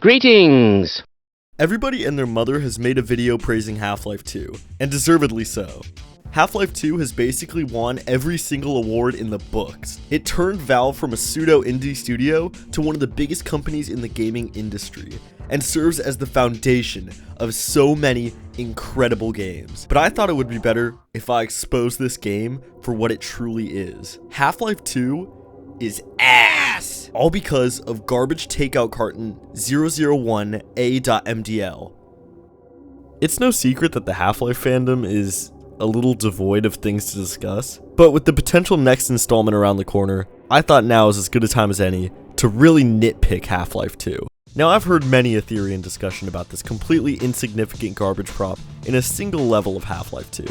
Greetings! Everybody and their mother has made a video praising Half-Life 2, and deservedly so. Half-Life 2 has basically won every single award in the books. It turned Valve from a pseudo-indie studio to one of the biggest companies in the gaming industry, and serves as the foundation of so many incredible games. But I thought it would be better if I exposed this game for what it truly is. Half-Life 2 is ass! All because of garbage takeout carton 001A.MDL. It's no secret that the Half-Life fandom is a little devoid of things to discuss, but with the potential next installment around the corner, I thought now is as good a time as any to really nitpick Half-Life 2. Now, I've heard many a theory and discussion about this completely insignificant garbage prop in a single level of Half-Life 2,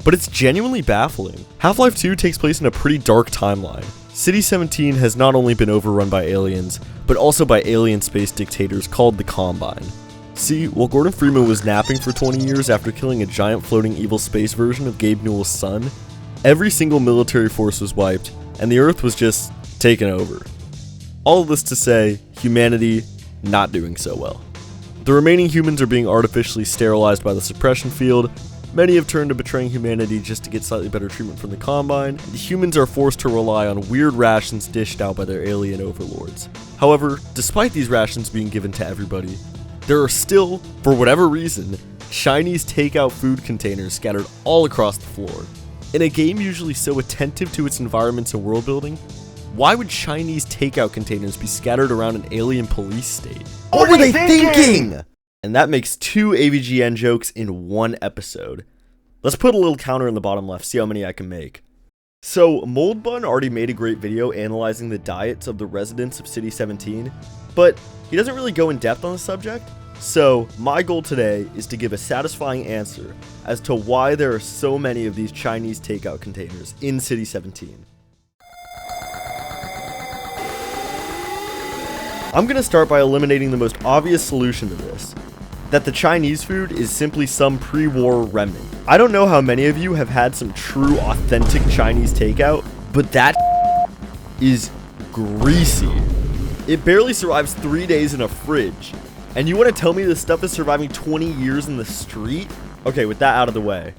but it's genuinely baffling. Half-Life 2 takes place in a pretty dark timeline. City 17 has not only been overrun by aliens, but also by alien space dictators called the Combine. See, while Gordon Freeman was napping for 20 years after killing a giant floating evil space version of Gabe Newell's son, every single military force was wiped, and the Earth was just taken over. All of this to say, humanity not doing so well. The remaining humans are being artificially sterilized by the suppression field. Many have turned to betraying humanity just to get slightly better treatment from the Combine. The humans are forced to rely on weird rations dished out by their alien overlords. However, despite these rations being given to everybody, there are still, for whatever reason, Chinese takeout food containers scattered all across the floor. In a game usually so attentive to its environments and world building, why would Chinese takeout containers be scattered around an alien police state? What were they thinking? And that makes 2 AVGN jokes in one episode. Let's put a little counter in the bottom left, see how many I can make. So, Mold Bun already made a great video analyzing the diets of the residents of City 17, but he doesn't really go in depth on the subject. So, my goal today is to give a satisfying answer as to why there are so many of these Chinese takeout containers in City 17. I'm going to start by eliminating the most obvious solution to this, that the Chinese food is simply some pre-war remnant. I don't know how many of you have had some true authentic Chinese takeout, but that is greasy. It barely survives 3 days in a fridge. And you want to tell me this stuff is surviving 20 years in the street? Okay, with that out of the way.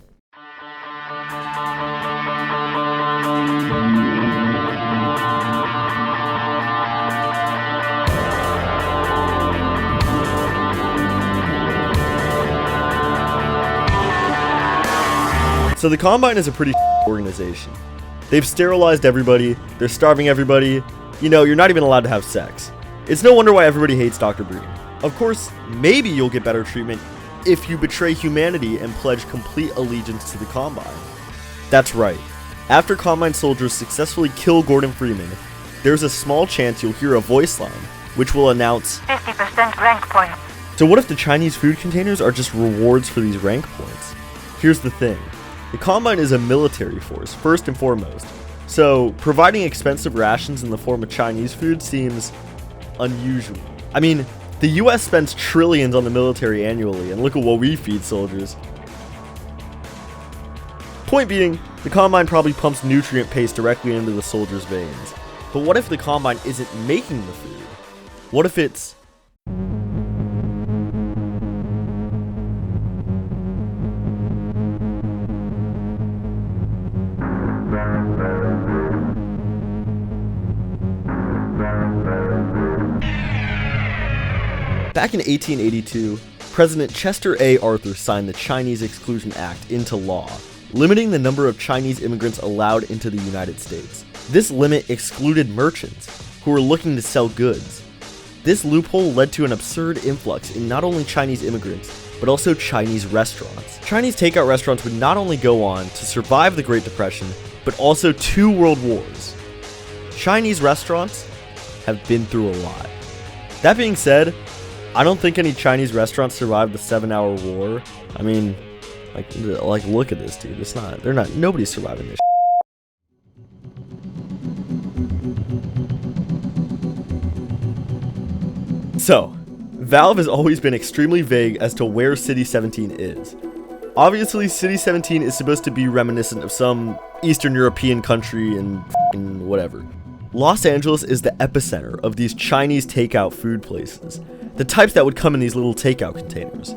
So the Combine is a pretty organization. They've sterilized everybody, they're starving everybody, you know, you're not even allowed to have sex. It's no wonder why everybody hates Dr. Breen. Of course, maybe you'll get better treatment if you betray humanity and pledge complete allegiance to the Combine. That's right. After Combine soldiers successfully kill Gordon Freeman, there's a small chance you'll hear a voice line, which will announce 50% rank points. So what if the Chinese food containers are just rewards for these rank points? Here's the thing. The Combine is a military force, first and foremost, so providing expensive rations in the form of Chinese food seems unusual. I mean, the US spends trillions on the military annually, and look at what we feed soldiers. Point being, the Combine probably pumps nutrient paste directly into the soldiers' veins. But what if the Combine isn't making the food? What if it's Back in 1882, President Chester A. Arthur signed the Chinese Exclusion Act into law, limiting the number of Chinese immigrants allowed into the United States. This limit excluded merchants, who were looking to sell goods. This loophole led to an absurd influx in not only Chinese immigrants, but also Chinese restaurants. Chinese takeout restaurants would not only go on to survive the Great Depression, but also 2 world wars. Chinese restaurants have been through a lot. That being said, I don't think any Chinese restaurants survived the 7-hour war. I mean, like look at this, dude. Nobody's surviving this. So, Valve has always been extremely vague as to where City 17 is. Obviously, City 17 is supposed to be reminiscent of some Eastern European country and whatever. Los Angeles is the epicenter of these Chinese takeout food places. The types that would come in these little takeout containers.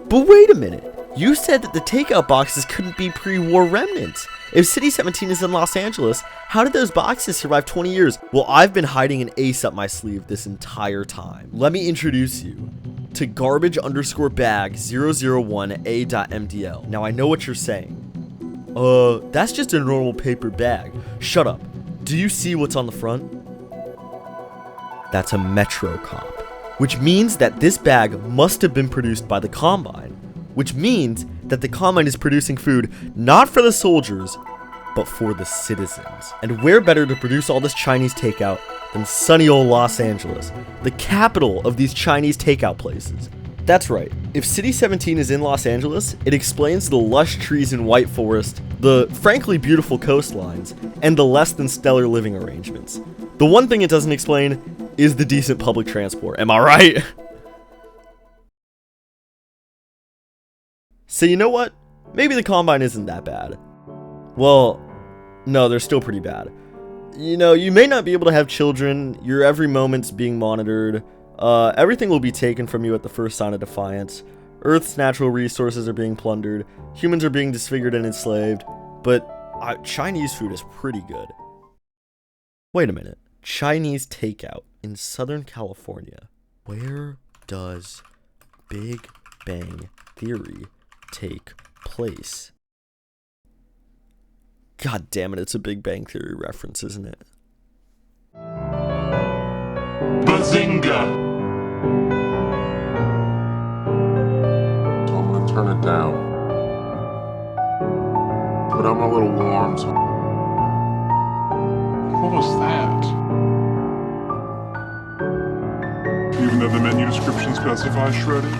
But wait a minute. You said that the takeout boxes couldn't be pre-war remnants. If City 17 is in Los Angeles, how did those boxes survive 20 years? Well, I've been hiding an ace up my sleeve this entire time. Let me introduce you to garbage_bag001a.mdl. Now I know what you're saying. That's just a normal paper bag. Shut up. Do you see what's on the front? That's a Metro Cop, which means that this bag must have been produced by the Combine, which means that the Combine is producing food not for the soldiers, but for the citizens. And where better to produce all this Chinese takeout than sunny old Los Angeles, the capital of these Chinese takeout places. That's right, if City 17 is in Los Angeles, it explains the lush trees and white forest, the frankly beautiful coastlines, and the less than stellar living arrangements. The one thing it doesn't explain is the decent public transport, am I right? So you know what? Maybe the Combine isn't that bad. Well, no, they're still pretty bad. You know, you may not be able to have children, your every moment's being monitored, everything will be taken from you at the first sign of defiance, Earth's natural resources are being plundered, humans are being disfigured and enslaved, but Chinese food is pretty good. Wait a minute, Chinese takeout in Southern California. Where does Big Bang Theory take place? God damn it, it's a Big Bang Theory reference, isn't it? Bazinga! So I'm gonna turn it down. But I'm a little warm, so... What was that? Even though the menu description specifies shredding?